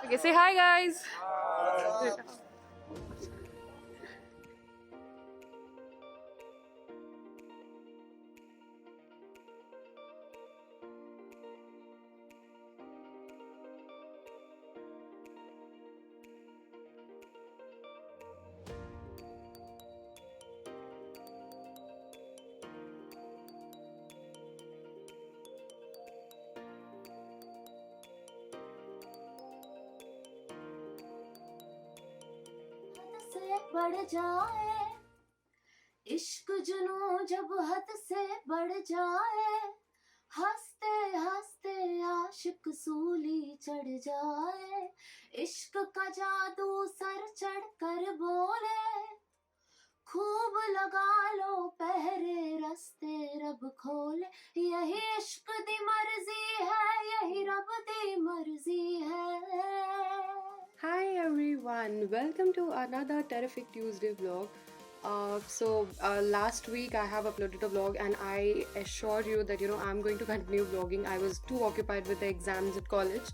Okay, say hi, guys. से बढ़ जाए इश्क जुनूं जब हद से बढ़ जाए हंसते हंसते आशिक सूली चढ़ जाए इश्क का जादू सर चढ़ कर बोले खूब लगा लो पहरे रस्ते रब खोले यही इश्क दी मर्जी है यही रब दी मर्जी है. Hi everyone, welcome to another Terrific Tuesday vlog. Last week I have uploaded a vlog and I assure you that I'm going to continue vlogging. I was too occupied with the exams at college.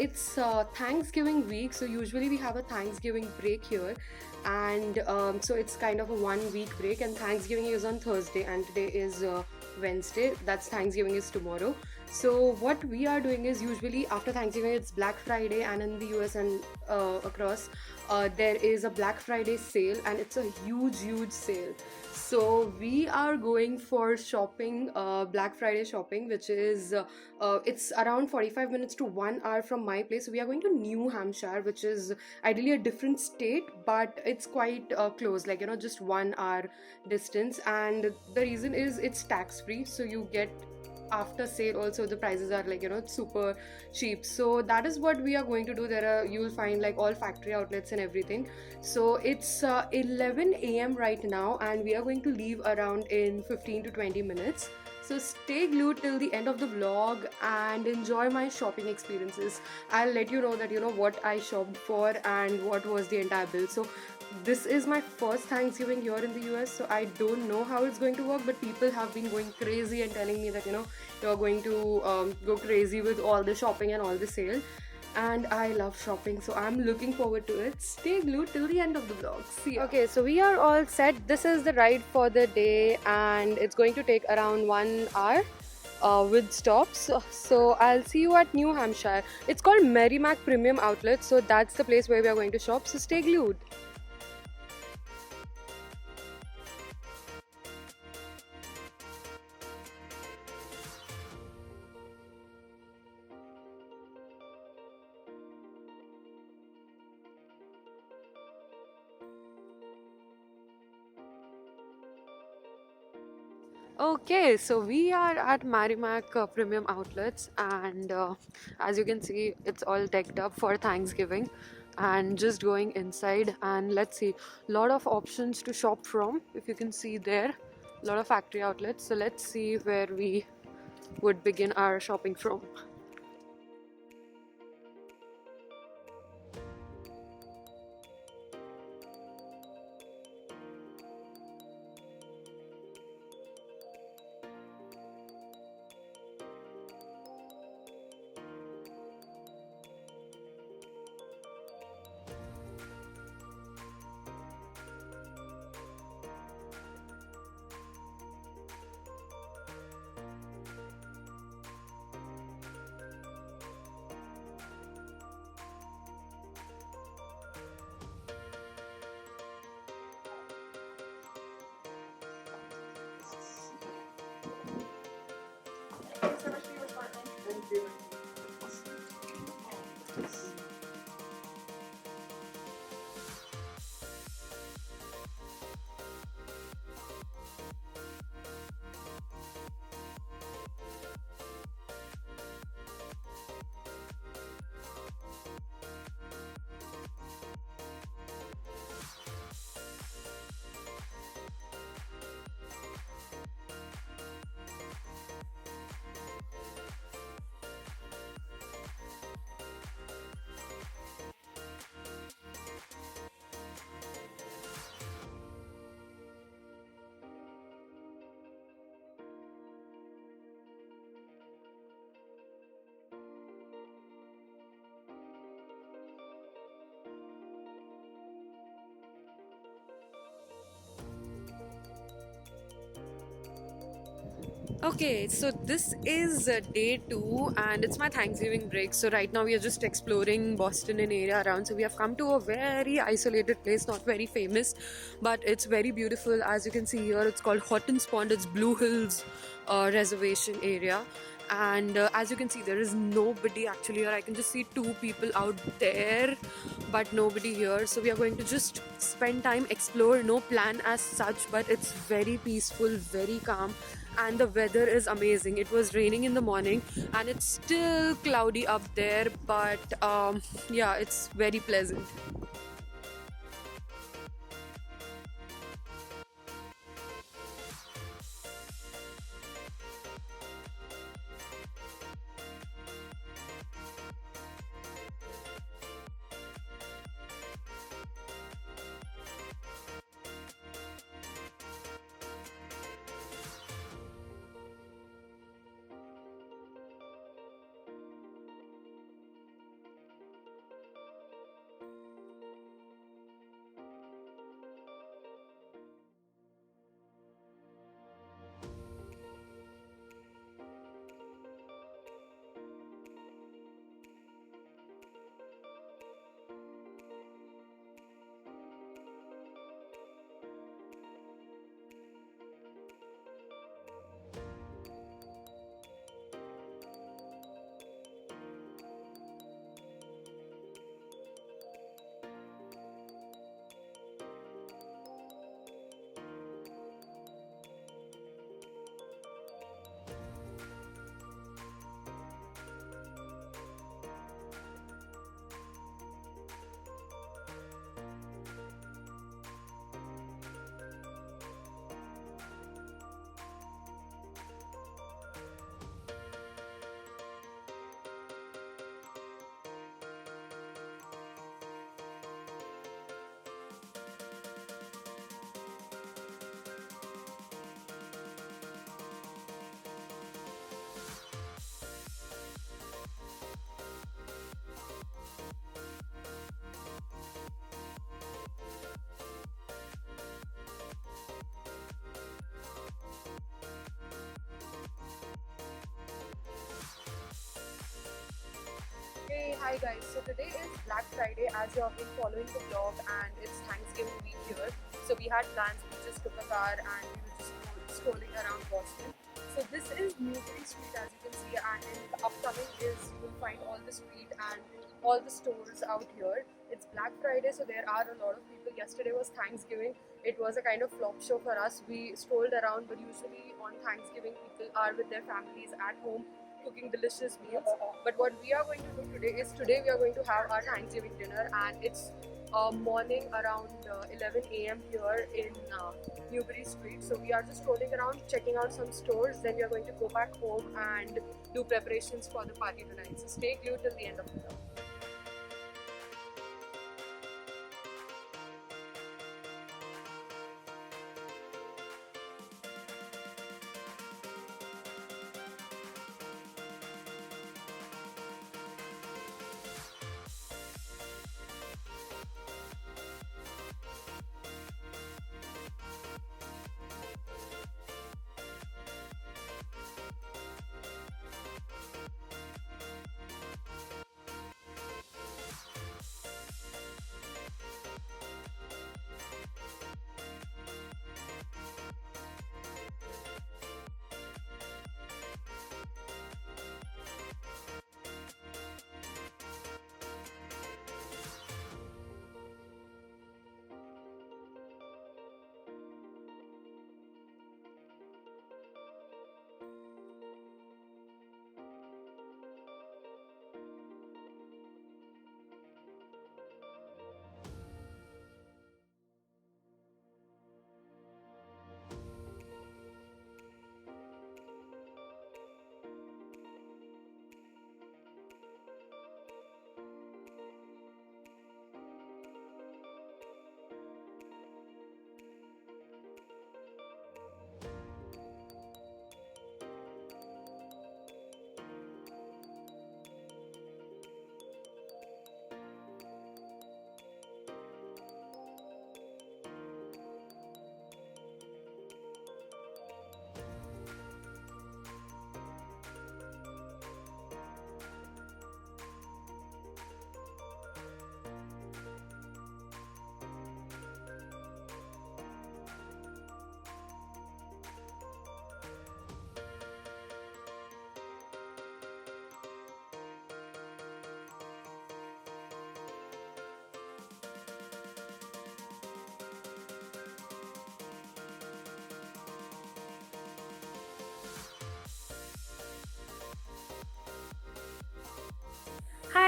It's Thanksgiving week, so usually we have a Thanksgiving break here, and so it's kind of a 1 week break. And Thanksgiving is on Thursday, and today is Wednesday. That's Thanksgiving is tomorrow. So what we are doing is usually after Thanksgiving it's Black Friday, and in the US and across there is a Black Friday sale, and it's a huge sale. So we are going for shopping, Black Friday shopping, which is it's around 45 minutes to 1 hour from my place. So we are going to New Hampshire, which is ideally a different state, but it's quite close, like just 1 hour distance. And the reason is it's tax free, so you get after sale also the prices are like super cheap. So that is what we are going to do. You'll find like all factory outlets and everything. So it's 11 a.m. right now, and we are going to leave around in 15 to 20 minutes. So stay glued till the end of the vlog and enjoy my shopping experiences. I'll let you know that what I shopped for and what was the entire bill. So this is my first Thanksgiving here in the US, so I don't know how it's going to work, but people have been going crazy and telling me that you're going to go crazy with all the shopping and all the sale. And I love shopping, so I'm looking forward to it. Stay glued till the end of the vlog. See ya. Okay, so we are all set. This is the ride for the day, and it's going to take around 1 hour. With stops, so I'll see you at New Hampshire. It's called Merrimack Premium Outlet, so that's the place where we are going to shop. So stay glued. Okay, so we are at Merrimack Premium Outlets, and as you can see, it's all decked up for Thanksgiving. And just going inside, and let's see, lot of options to shop from. If you can see there, a lot of factory outlets. So let's see where we would begin our shopping from. Okay, so this is day two, and it's my Thanksgiving break. So right now we are just exploring Boston and area around. So we have come to a very isolated place, not very famous, but it's very beautiful. As you can see here, it's called Hortons Pond. It's Blue Hills reservation area, and as you can see, there is nobody actually here. I can just see two people out there, but nobody here. So we are going to just spend time, explore. No plan as such, but it's very peaceful, very calm, and the weather is amazing. It was raining in the morning and it's still cloudy up there, but yeah, it's very pleasant. Hey, hi guys. So today is Black Friday, as you have been following the vlog, and it's Thanksgiving week here. So we had plans. We just took a car and we were just strolling around Boston. So this is Newbury Street, as you can see, and in the upcoming is you will find all the street and all the stores out here. It's Black Friday, so there are a lot of people. Yesterday was Thanksgiving. It was a kind of flop show for us. We strolled around, but usually on Thanksgiving people are with their families at home cooking delicious meals. But what we are going to do today we are going to have our Thanksgiving dinner, and it's morning around 11 a.m. here in Newbury Street. So we are just strolling around, checking out some stores. Then we are going to go back home and do preparations for the party tonight. So stay glued till the end of the vlog.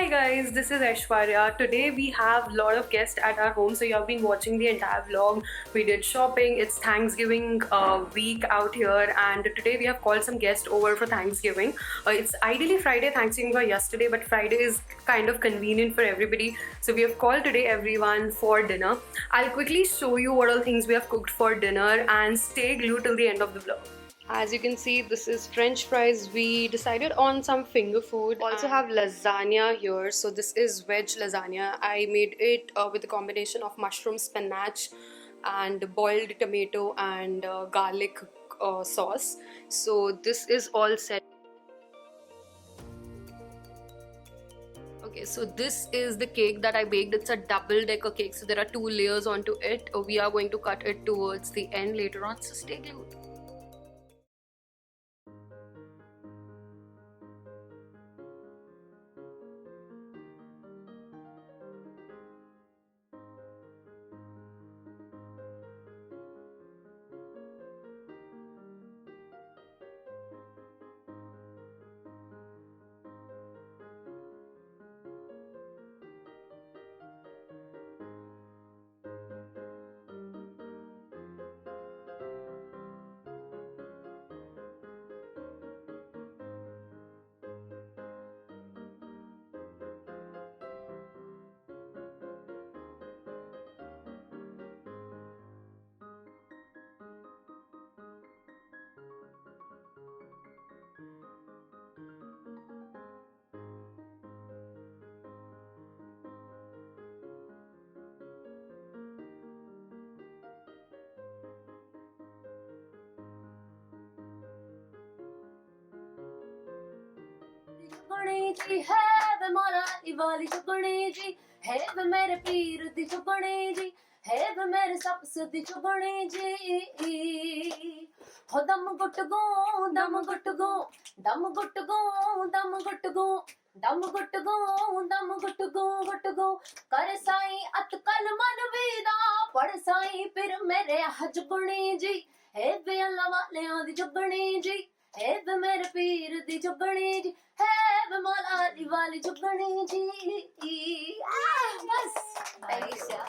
Hi guys, this is Aishwarya. Today we have a lot of guests at our home, so you have been watching the entire vlog. We did shopping. It's Thanksgiving week out here, and today we have called some guests over for Thanksgiving. It's ideally Friday. Thanksgiving was yesterday, but Friday is kind of convenient for everybody, so we have called today everyone for dinner. I'll quickly show you what all things we have cooked for dinner, and stay glued till the end of the vlog. As you can see, this is French fries. We decided on some finger food. Also have lasagna here. So this is veg lasagna. I made it with a combination of mushroom, spinach, and boiled tomato and garlic sauce. So this is all set. Okay, so this is the cake that I baked. It's a double decker cake. So there are 2 layers onto it. We are going to cut it towards the end later on. So stay glued. चुगणी जी है वे मौला अली वाली चुगणी जी है वे मेरे पीर दी चुगणी जी है वे मेरे सपस दी चुगणी जी हो दम गुट गो दम गुट गो दम गुट गो दम गुट गो दम गुट गो दम गुट गो कर साई अतकल मन वीदा पढ़ साई फिर मेरे हज गुणी जी है वे अल्लाह वाले दी चुगणी जी है वे मेरे पीर दी चुगणी जी है वे मौला अली वाली चुगणी जी बस ऐसा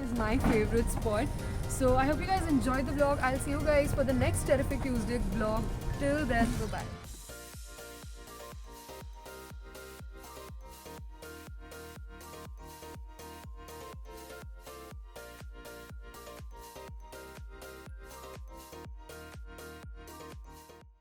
is my favorite spot. So I hope you guys enjoyed the vlog. I'll see you guys for the next Terrific Tuesday vlog. Till then, bye bye.